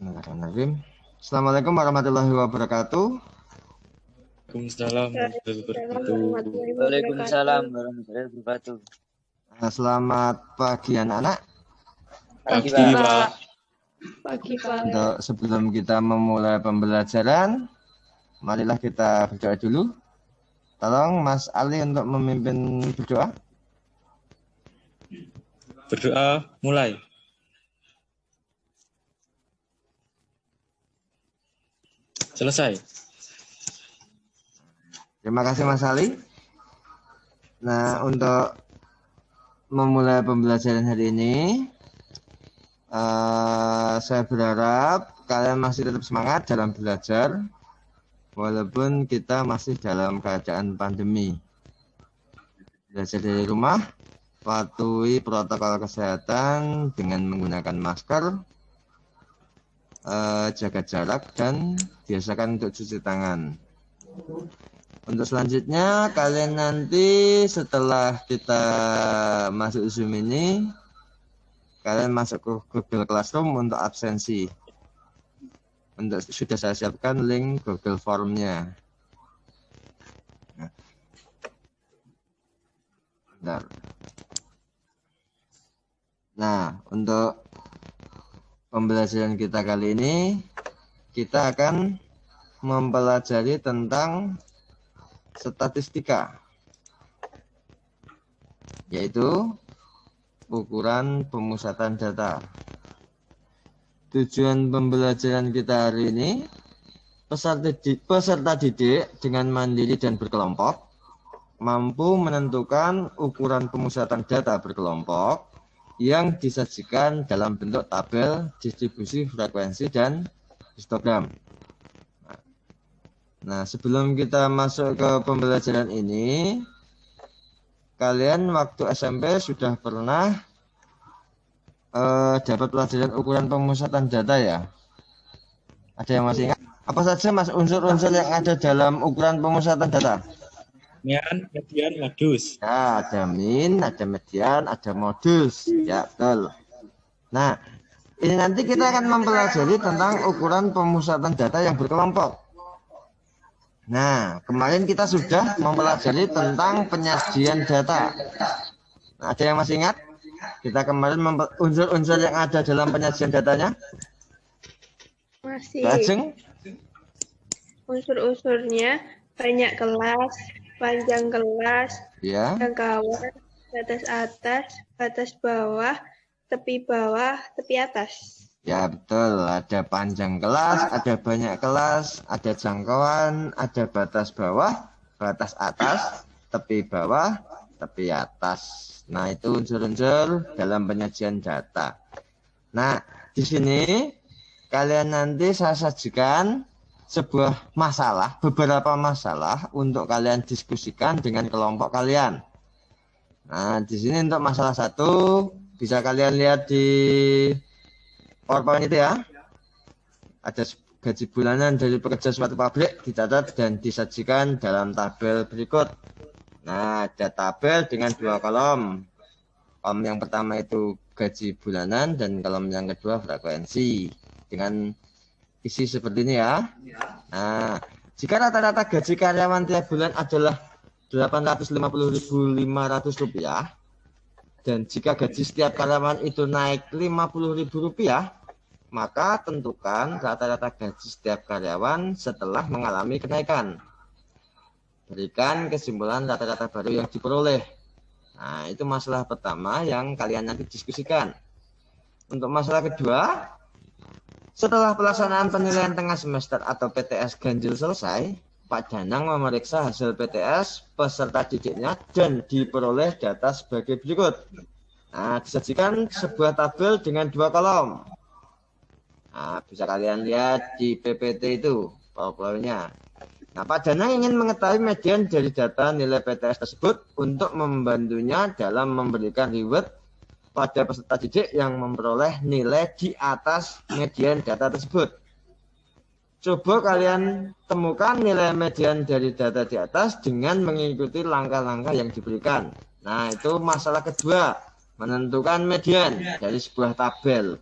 Bismillahirrahmanirrahim. Assalamualaikum warahmatullahi wabarakatuh. Waalaikumsalam warahmatullahi wabarakatuh. Waalaikumsalam warahmatullahi wabarakatuh. Selamat pagi anak-anak. Pagi, Pagi, Pak. Pak. Pagi, Pak. Untuk sebelum kita memulai pembelajaran, marilah kita berdoa dulu. Tolong Mas Ali untuk memimpin berdoa. Berdoa mulai. Selesai. Terima kasih Mas Ali. Nah, untuk memulai pembelajaran hari ini, saya berharap kalian masih tetap semangat dalam belajar, walaupun kita masih dalam keadaan pandemi. Belajar dari rumah, patuhi protokol kesehatan dengan menggunakan masker, jaga jarak, dan biasakan untuk cuci tangan. Untuk selanjutnya, kalian nanti setelah kita masuk Zoom ini, kalian masuk ke Google Classroom untuk absensi. Sudah saya siapkan link Google Form-nya. Nah, untuk pembelajaran kita kali ini, kita akan mempelajari tentang statistika, yaitu ukuran pemusatan data. Tujuan pembelajaran kita hari ini, peserta didik dengan mandiri dan berkelompok mampu menentukan ukuran pemusatan data berkelompok yang disajikan dalam bentuk tabel distribusi frekuensi dan histogram. Nah, sebelum kita masuk ke pembelajaran ini, kalian waktu SMP sudah pernah dapat pelajaran ukuran pemusatan data ya? Ada yang masih ingat? Apa saja Mas unsur-unsur yang ada dalam ukuran pemusatan data? Min, median, modus. Ya, ada min, ada median, ada modus. Ya, betul. Nah, ini nanti kita akan mempelajari tentang ukuran pemusatan data yang berkelompok. Nah, kemarin kita sudah mempelajari tentang penyajian data. Nah, ada yang masih ingat? Kita kemarin unsur-unsur yang ada dalam penyajian datanya? Masih. Lajeng? Unsur-unsurnya banyak kelas, panjang kelas, Ya. jangkauan, batas atas, batas bawah, tepi atas. Ya, betul. Ada panjang kelas, ada banyak kelas, ada jangkauan, ada batas bawah, batas atas, tepi bawah, tepi atas. Nah, itu unsur-unsur dalam penyajian data. Nah, di sini kalian nanti saya sajikan sebuah masalah, beberapa masalah untuk kalian diskusikan dengan kelompok kalian. Nah, di sini untuk masalah 1 bisa kalian lihat di PowerPoint itu ya. Ada gaji bulanan dari pekerja suatu pabrik dicatat dan disajikan dalam tabel berikut. Nah, ada tabel dengan 2 kolom. Kolom yang pertama itu gaji bulanan dan kolom yang kedua frekuensi. Dengan isi seperti ini ya. Nah, jika rata-rata gaji karyawan tiap bulan adalah Rp850.500 dan jika gaji setiap karyawan itu naik Rp50.000, maka tentukan rata-rata gaji setiap karyawan setelah mengalami kenaikan. Berikan kesimpulan rata-rata baru yang diperoleh. Nah, itu masalah pertama yang kalian nanti diskusikan. Untuk masalah kedua, setelah pelaksanaan penilaian tengah semester atau PTS ganjil selesai, Pak Danang memeriksa hasil PTS peserta didiknya dan diperoleh data sebagai berikut. Nah, disajikan sebuah tabel dengan 2 kolom. Nah, bisa kalian lihat di PPT itu, PowerPoint-nya. Nah, Pak Danang ingin mengetahui median dari data nilai PTS tersebut untuk membantunya dalam memberikan reward pada peserta didik yang memperoleh nilai di atas median data tersebut. Coba kalian temukan nilai median dari data di atas dengan mengikuti langkah-langkah yang diberikan. Nah, itu masalah kedua, menentukan median dari sebuah tabel.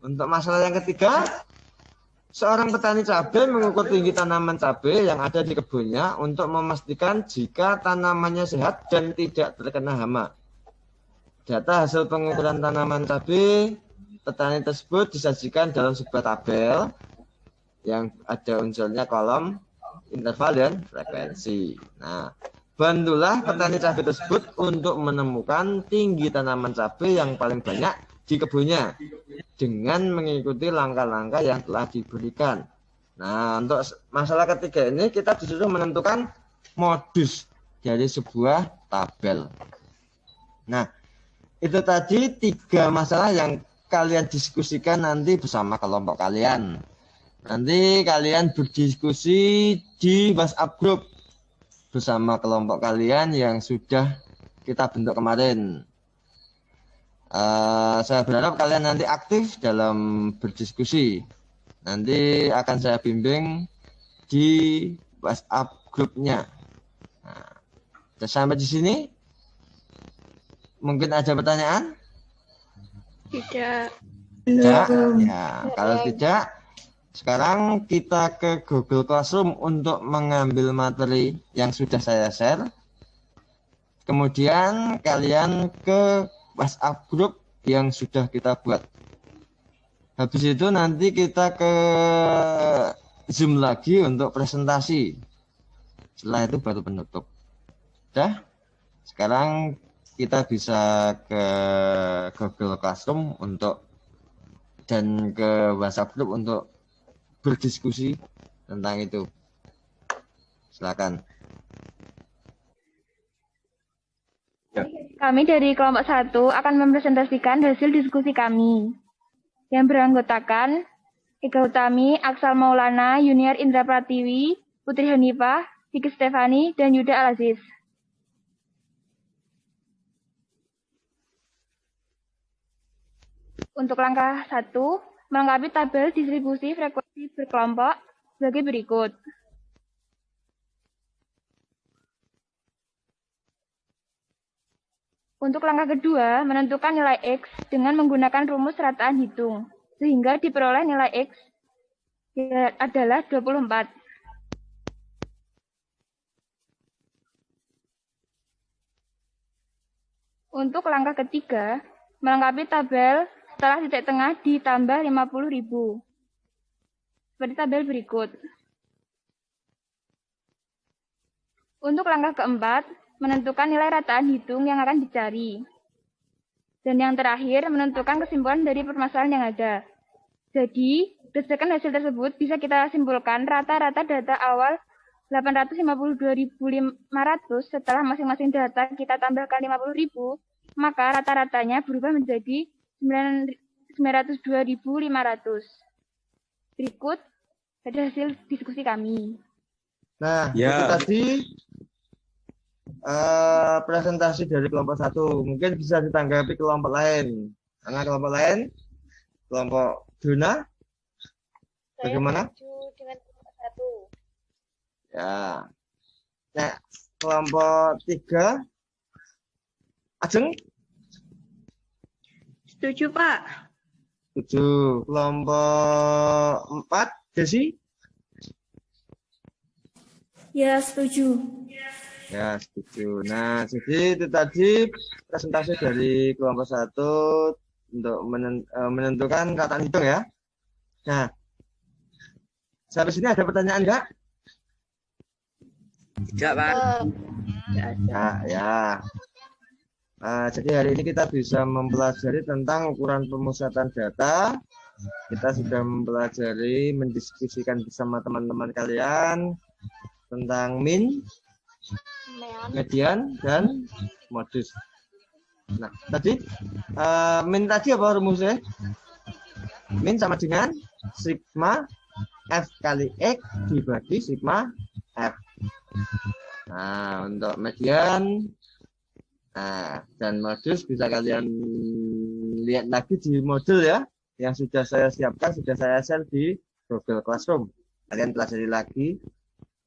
Untuk masalah yang ketiga, seorang petani cabai mengukur tinggi tanaman cabai yang ada di kebunnya untuk memastikan jika tanamannya sehat dan tidak terkena hama. Data hasil pengukuran tanaman cabai petani tersebut disajikan dalam sebuah tabel yang ada unsurnya kolom, interval, dan frekuensi. Nah, bantulah petani cabai tersebut untuk menemukan tinggi tanaman cabai yang paling banyak di kebunnya dengan mengikuti langkah-langkah yang telah diberikan. Nah, untuk masalah ketiga ini kita disuruh menentukan modus dari sebuah tabel. Nah, itu tadi 3 masalah yang kalian diskusikan nanti bersama kelompok kalian. Nanti kalian berdiskusi di WhatsApp group bersama kelompok kalian yang sudah kita bentuk kemarin. Saya berharap kalian nanti aktif dalam berdiskusi. Nanti akan saya bimbing di WhatsApp grupnya. Nah, sampai di sini. Mungkin ada pertanyaan? Tidak. Tidak. Ya, kalau tidak, sekarang kita ke Google Classroom untuk mengambil materi yang sudah saya share. Kemudian kalian ke WhatsApp group yang sudah kita buat. Habis itu nanti kita ke Zoom lagi untuk presentasi. Setelah itu baru penutup. Sudah? Sekarang kita bisa ke Google Classroom dan ke WhatsApp group untuk berdiskusi tentang itu. Silakan. Kami dari kelompok 1 akan mempresentasikan hasil diskusi kami yang beranggotakan Ega Utami, Aksal Maulana, Yuniar Indra Pratiwi, Putri Hanifah, Vicky Stefani, dan Yuda Al-Aziz. Untuk langkah 1, melengkapi tabel distribusi frekuensi berkelompok sebagai berikut. Untuk langkah kedua, menentukan nilai X dengan menggunakan rumus rataan hitung, sehingga diperoleh nilai X adalah 24. Untuk langkah ketiga, melengkapi tabel setelah titik tengah ditambah 50.000. Seperti tabel berikut. Untuk langkah keempat, menentukan nilai rataan hitung yang akan dicari. Dan yang terakhir, menentukan kesimpulan dari permasalahan yang ada. Jadi, berdasarkan hasil tersebut, bisa kita simpulkan rata-rata data awal 852.500 setelah masing-masing data kita tambahkan 50.000, maka rata-ratanya berubah menjadi 902.500. Berikut ada hasil diskusi kami. Nah, Ya. itu tadi presentasi dari kelompok 1. Mungkin bisa ditanggapi kelompok lain. Karena kelompok lain, kelompok Dona, bagaimana? Saya setuju dengan kelompok 1. Ya. Nah, kelompok 3, Ajeng, Setuju, Pak. 7. Kelompok 4, Desi? Ya, setuju. Ya, setuju. Nah, jadi itu tadi presentasi dari kelompok 1 untuk menentukan rataan hitung ya. Nah, sampai sini ada pertanyaan enggak? Tidak, Pak. Ya. Jadi hari ini kita bisa mempelajari tentang ukuran pemusatan data. Kita sudah mempelajari, mendiskusikan bersama teman-teman kalian tentang min, median, dan modus. Nah, tadi min tadi apa rumusnya? Min sama dengan sigma F kali X dibagi sigma F. Nah, untuk median dan modus bisa kalian lihat lagi di modul ya, yang sudah saya siapkan, sudah saya share di Google Classroom. Kalian pelajari lagi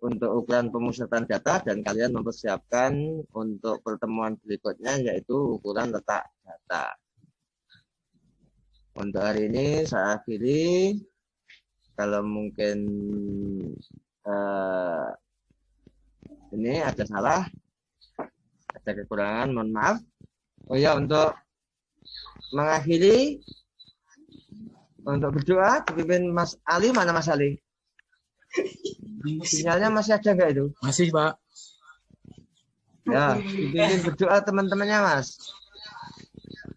untuk ukuran pemusatan data dan kalian mempersiapkan untuk pertemuan berikutnya yaitu ukuran letak data. Untuk hari ini saya akhiri. Kalau mungkin ini ada salah, ada kekurangan, mohon maaf. Oh ya, untuk mengakhiri, untuk berdoa, dipimpin Mas Ali. Mana Mas Ali? Sinyalnya masih ada nggak itu? Masih, Pak. Ya, dipimpin berdoa teman-temannya, Mas.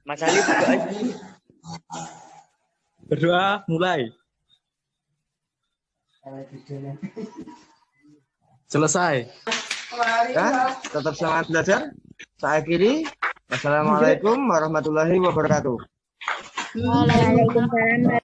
Mas Ali berdoa. Berdoa mulai. Selesai. Ya, tetap semangat belajar. Saya akhiri. Wassalamualaikum warahmatullahi wabarakatuh. Waalaikumsalam.